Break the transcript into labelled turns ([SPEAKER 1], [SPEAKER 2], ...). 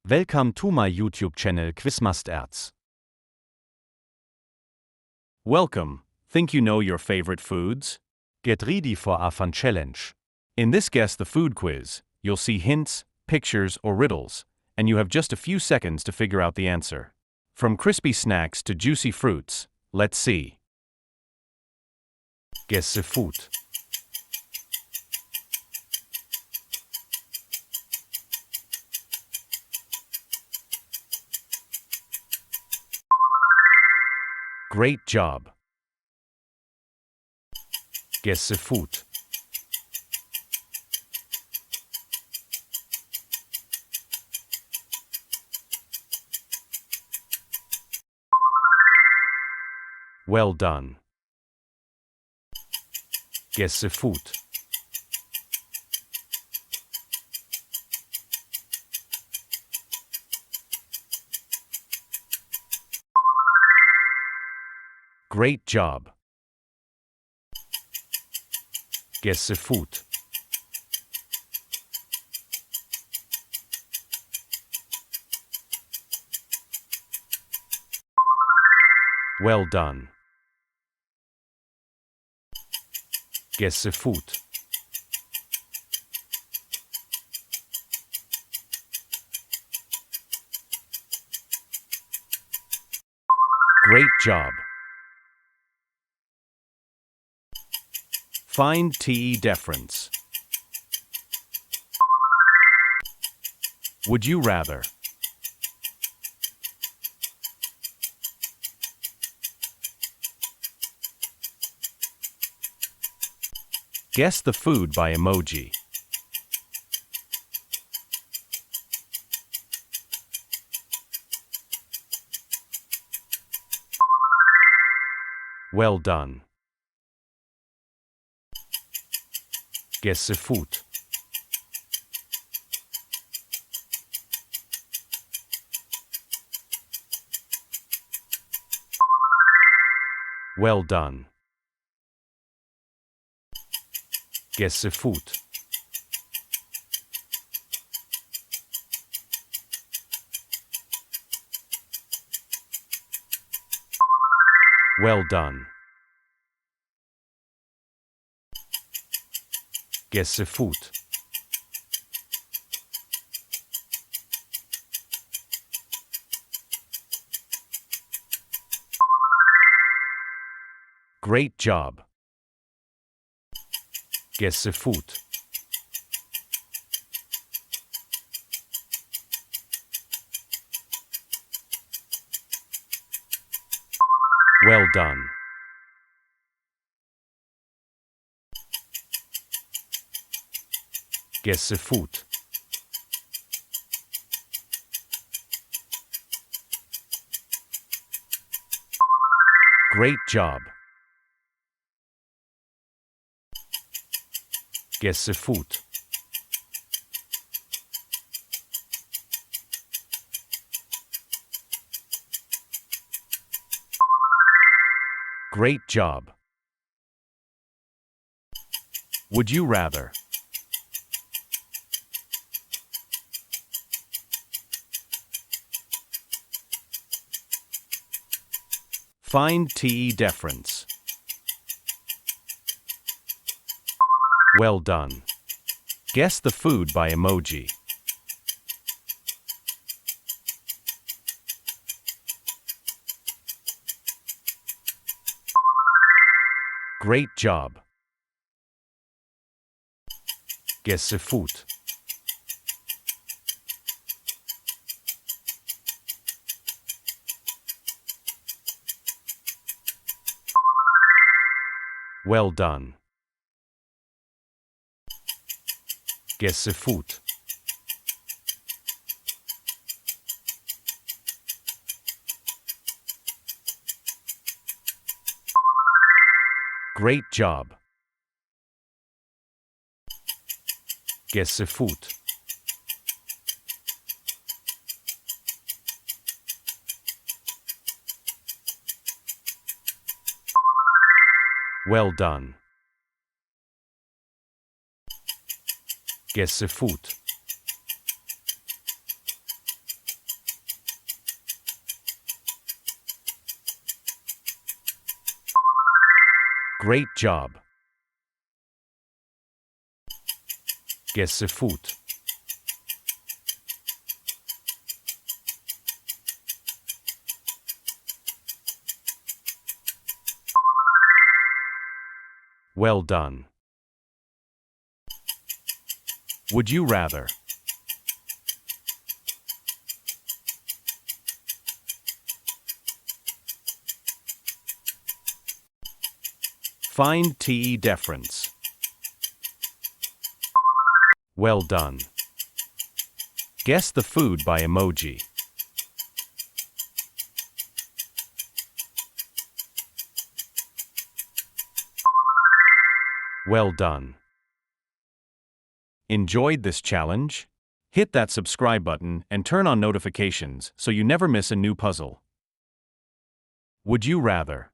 [SPEAKER 1] Welcome to my YouTube channel Quizmasterz. Welcome. Think you know your favorite foods? Get ready for a fun challenge. In this Guess the Food quiz, you'll see hints, pictures, or riddles, and you have just a few seconds to figure out the answer. From crispy snacks to juicy fruits, let's see. Guess the food. Great job. Guess the food. Well done. Guess the food. Great job. Guess the food. Well done. Guess the food. Great job. Find TE difference. Would you rather? Guess the food by emoji. Well done. Guess the food. Well done. Guess the food. Well done. Guess the food. Great job. Guess the food. Well done. Guess the food. Great job. Guess the food. Great job. Would you rather? Find TE difference. Well done. Guess the food by emoji. Great job. Guess the food. Well done. Guess the food. Great job. Guess the food. Well done. Guess the food. Great job. Guess the food. Well done. Would you rather? Find TE difference. Well done. Guess the food by emoji. Well done. Enjoyed this challenge? Hit that subscribe button and turn on notifications so you never miss a new puzzle. Would you rather?